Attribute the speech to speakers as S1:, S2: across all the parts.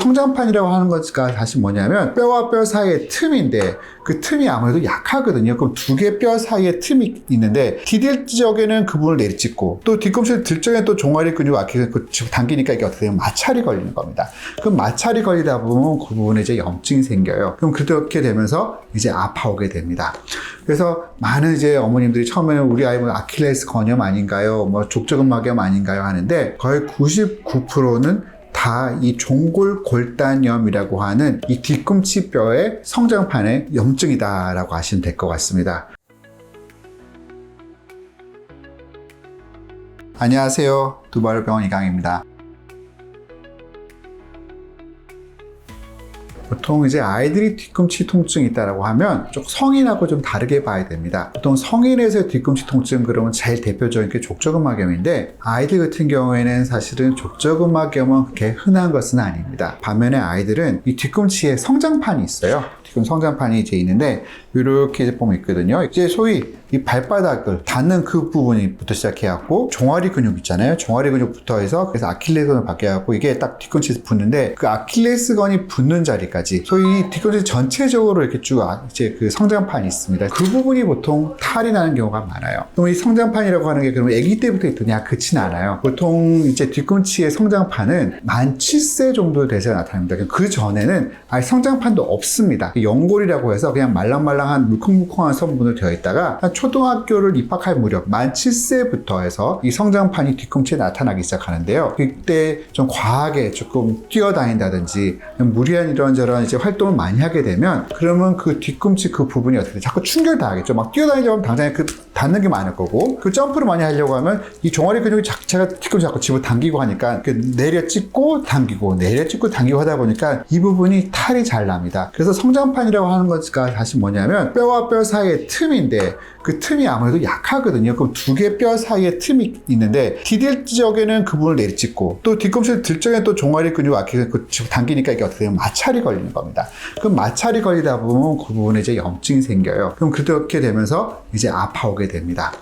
S1: 성장판이라고 하는 것가 사실 뭐냐면 뼈와 뼈 사이의 틈인데 그 틈이 아무래도 약하거든요. 그럼 두 개 뼈 사이에 틈이 있는데 디딜 지역에는 그 부분을 내리찍고 또 뒤꿈치 들적에는 또 종아리 근육 아키가 당기니까 이게 어떻게 되면 마찰이 걸리는 겁니다. 그럼 마찰이 걸리다 보면 그 부분에 이제 염증이 생겨요. 그럼 그렇게 되면서 이제 아파오게 됩니다. 그래서 많은 이제 어머님들이 처음에는 우리 아이 뭐 아킬레스 건염 아닌가요? 뭐 족저근막염 아닌가요? 하는데 거의 99%는 다 이 종골골단염이라고 하는 이 뒤꿈치 뼈의 성장판의 염증이다라고 하시면 될 것 같습니다. 안녕하세요. 두바르병원 이강입니다. 보통 이제 아이들이 뒤꿈치 통증이 있다라고 하면 좀 성인하고 좀 다르게 봐야 됩니다. 보통 성인에서의 뒤꿈치 통증 그러면 제일 대표적인 게 족저근막염인데 아이들 같은 경우에는 사실은 족저근막염은 그렇게 흔한 것은 아닙니다. 반면에 아이들은 이 뒤꿈치에 성장판이 있어요. 지금 성장판이 이제 있는데 이렇게 보면 있거든요. 이제 소위 이 발바닥을 닿는 그 부분부터 시작해갖고 종아리 근육 있잖아요. 종아리 근육부터 해서 그래서 아킬레스건을 받게해갖고 이게 딱 뒤꿈치에서 붙는데 그 아킬레스건이 붙는 자리까지 소위 뒤꿈치 전체적으로 이렇게 쭉 이제 그 성장판이 있습니다. 그 부분이 보통 탈이 나는 경우가 많아요. 그럼 이 성장판이라고 하는 게 그러면 아기 때부터 있더냐? 그렇진 않아요. 보통 이제 뒤꿈치의 성장판은 만 7세 정도 돼서 나타납니다. 그 전에는 아예 성장판도 없습니다. 연골이라고 해서 그냥 말랑말랑한 물컹물컹한 성분으로 되어 있다가 초등학교를 입학할 무렵 만 7세부터 해서 이 성장판이 뒤꿈치에 나타나기 시작하는데요. 그때 좀 과하게 조금 뛰어다닌다든지 무리한 이런저런 이제 활동을 많이 하게 되면 그러면 그 뒤꿈치 그 부분이 어떻게 돼? 자꾸 충격을 당하겠죠. 막 뛰어다니려고 하면 당장에 그 닿는 게 많을 거고 그 점프를 많이 하려고 하면 이 종아리 근육이 자체가 뒤꿈치 자꾸 집어 당기고 하니까 내려 찍고 당기고 내려 찍고 당기고 하다 보니까 이 부분이 탈이 잘 납니다. 그래서 성장판이라고 하는 것가 사실 뭐냐면 뼈와 뼈 사이의 틈인데 그 틈이 아무래도 약하거든요. 그럼 두 개 뼈 사이에 틈이 있는데 디딜 지역에는 그 부분을 내리찍고 또 뒤꿈치 들적에는 또 종아리 근육 아키가 당기니까 이게 어떻게 되면 마찰이 걸리는 겁니다. 그럼 마찰이 걸리다 보면 그 부분에 이제 염증이 생겨요. 그럼 그렇게 되면서 이제 아파오게 됩니다.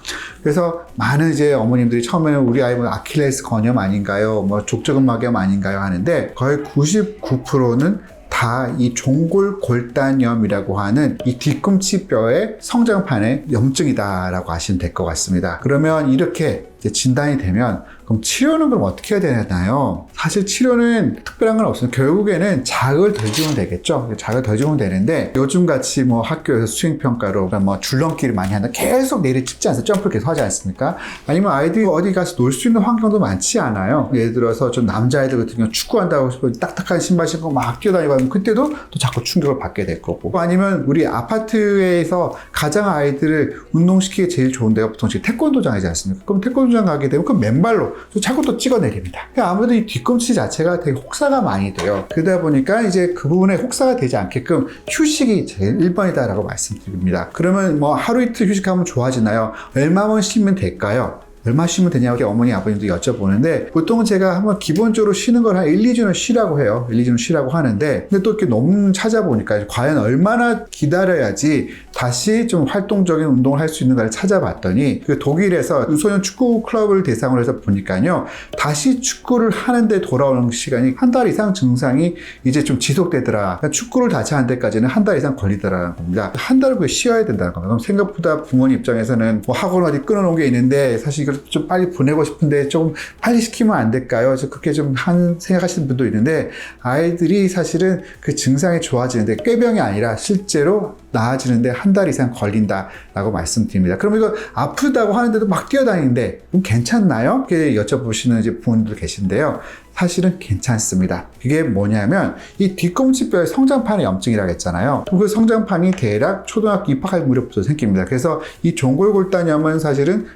S1: 그래서 많은 이제 어머님들이 처음에는 우리 아이 뭐 아킬레스 건염 아닌가요? 뭐 족저근막염 아닌가요? 하는데 거의 99%는 다 이 종골골단염이라고 하는 이 뒤꿈치 뼈의 성장판의 염증이다라고 하시면 될 것 같습니다. 그러면 이렇게 이제 진단이 되면 그럼 치료는 그럼 어떻게 해야 되나요? 사실 치료는 특별한 건 없어요. 결국에는 자극을 덜 주면 되겠죠. 자극을 덜 주면 되는데 요즘 같이 뭐 학교에서 수행평가로 뭐 줄넘기를 많이 한다. 계속 내리찍지 않습니까? 점프를 계속 하지 않습니까? 아니면 아이들이 어디 가서 놀 수 있는 환경도 많지 않아요. 예를 들어서 좀 남자아이들 같은 경우 축구한다고 해서 딱딱한 신발 신고 막 뛰어다니고 하면 그때도 또 자꾸 충격을 받게 될 거고 아니면 우리 아파트에서 가장 아이들을 운동시키기 제일 좋은 데가 보통 태권도장이지 않습니까? 그럼 태권도장 가게 되면 그 맨발로 자꾸 또 찍어내립니다. 아무래도 이 뒤꿈치 자체가 되게 혹사가 많이 돼요. 그러다 보니까 이제 그 부분에 혹사가 되지 않게끔 휴식이 제일 1번이다라고 말씀드립니다. 그러면 뭐 하루 이틀 휴식하면 좋아지나요? 얼마만 쉬면 될까요? 얼마 쉬면 되냐고 어머니 아버님도 여쭤보는데 보통은 제가 한번 기본적으로 쉬는 걸 한 1, 2주는 쉬라고 해요. 1, 2주는 쉬라고 하는데 근데 또 이렇게 너무 찾아보니까 과연 얼마나 기다려야지 다시 좀 활동적인 운동을 할 수 있는가를 찾아봤더니 그 독일에서 유소년 축구 클럽을 대상으로 해서 보니까요. 다시 축구를 하는데 돌아오는 시간이 한 달 이상 증상이 이제 좀 지속되더라. 그러니까 축구를 다시 하는 데까지는 한 달 이상 걸리더라는 겁니다. 한 달을 쉬어야 된다는 겁니다. 그럼 생각보다 부모님 입장에서는 뭐 학원 어디 끊어놓은 게 있는데 사실 이걸 좀 빨리 보내고 싶은데 조금 빨리 시키면 안 될까요? 그래서 그렇게 좀 생각하시는 분도 있는데 아이들이 사실은 그 증상이 좋아지는데 꾀병이 아니라 실제로 나아지는데 한 달 이상 걸린다라고 말씀드립니다. 그럼 이거 아프다고 하는데도 막 뛰어다니는데 그럼 괜찮나요? 이렇게 여쭤보시는 이제 부모님들 계신데요. 사실은 괜찮습니다. 그게 뭐냐면 이 뒤꿈치뼈의 성장판의 염증이라고 했잖아요. 그 성장판이 대략 초등학교 입학할 무렵부터 생깁니다. 그래서 이 종골골단염은 사실은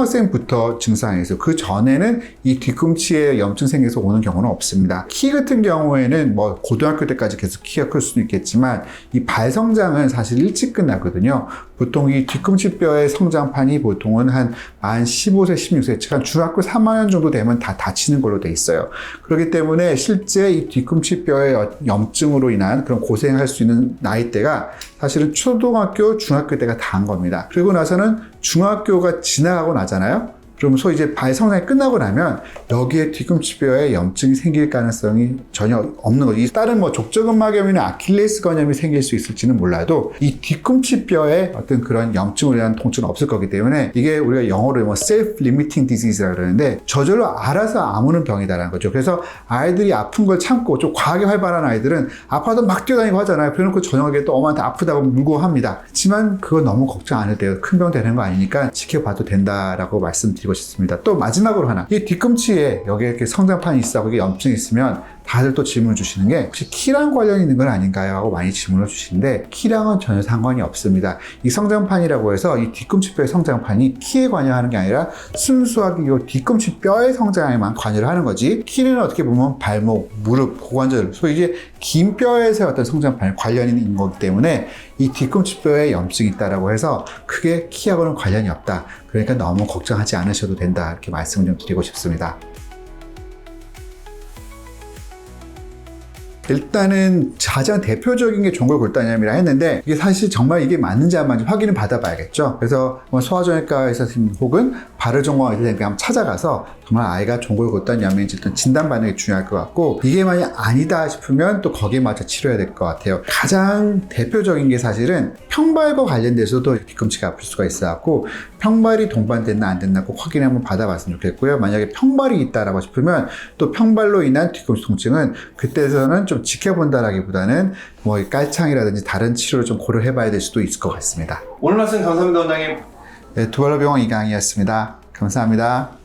S1: 초등학생부터 증상이 있어요. 그 전에는 이 뒤꿈치에 염증 생겨서 오는 경우는 없습니다. 키 같은 경우에는 뭐 고등학교 때까지 계속 키가 클 수도 있겠지만 이 발 성장은 사실 일찍 끝나거든요. 보통 이 뒤꿈치뼈의 성장판이 보통은 한 15세, 16세, 한 중학교 3학년 정도 되면 다 다치는 걸로 돼 있어요. 그렇기 때문에 실제 이 뒤꿈치뼈의 염증으로 인한 그런 고생할 수 있는 나이대가 사실은 초등학교, 중학교 때가 다한 겁니다. 그리고 나서는 중학교가 지나가고 나잖아요. 그럼 소위 이제 발 성장이 끝나고 나면 여기에 뒤꿈치뼈에 염증이 생길 가능성이 전혀 없는 거죠. 다른 뭐 족저근막염이나 아킬레스건염이 생길 수 있을지는 몰라도 이 뒤꿈치뼈에 어떤 그런 염증으로 인한 통증은 없을 거기 때문에 이게 우리가 영어로 뭐 self-limiting disease라고 그러는데 저절로 알아서 아무는 병이다라는 거죠. 그래서 아이들이 아픈 걸 참고 좀 과하게 활발한 아이들은 아파도 막 뛰어다니고 하잖아요. 그래놓고 저녁에 또 엄마한테 아프다고 물고 합니다. 하지만 그거 너무 걱정 안 해도 돼요. 큰 병 되는 거 아니니까 지켜봐도 된다라고 말씀드리고 싶습니다. 또 마지막으로 하나, 이 뒤꿈치에 여기에 이렇게 성장판이 있어 거기에 염증이 있으면 다들 또 질문을 주시는 게 혹시 키랑 관련이 있는 건 아닌가요? 하고 많이 질문을 주시는데 키랑은 전혀 상관이 없습니다. 이 성장판이라고 해서 이 뒤꿈치뼈의 성장판이 키에 관여하는 게 아니라 순수하게 이 뒤꿈치뼈의 성장에만 관여를 하는 거지, 키는 어떻게 보면 발목, 무릎, 고관절, 소위 이제 긴 뼈에서의 어떤 성장판 관련이 있는 거기 때문에 이 뒤꿈치뼈에 염증이 있다라고 해서 크게 키하고는 관련이 없다. 그러니까 너무 걱정하지 않으셔도 된다. 이렇게 말씀을 좀 드리고 싶습니다. 일단은 가장 대표적인 게 종골골단염이라 했는데 이게 사실 정말 이게 맞는지 안 맞는지 확인을 받아봐야겠죠. 그래서 소아정형외과 의사님 혹은 발효전공의 의사님께 한번 찾아가서 정말 아이가 종골골단염인지 일단 진단받는 게 중요할 것 같고, 이게 만약 아니다 싶으면 또 거기에 맞춰 치료해야 될 것 같아요. 가장 대표적인 게 사실은 평발과 관련돼서도 뒤꿈치가 아플 수가 있어갖고 평발이 동반됐나 안 됐나 꼭 확인 한번 받아봤으면 좋겠고요. 만약에 평발이 있다라고 싶으면 또 평발로 인한 뒤꿈치 통증은 그때서는 좀 지켜본다라기보다는 뭐 깔창이라든지 다른 치료를 좀 고려해봐야 될 수도 있을 것 같습니다.
S2: 오늘 말씀 감사합니다, 원장님.
S1: 네, 두발로병원 이강이었습니다. 감사합니다.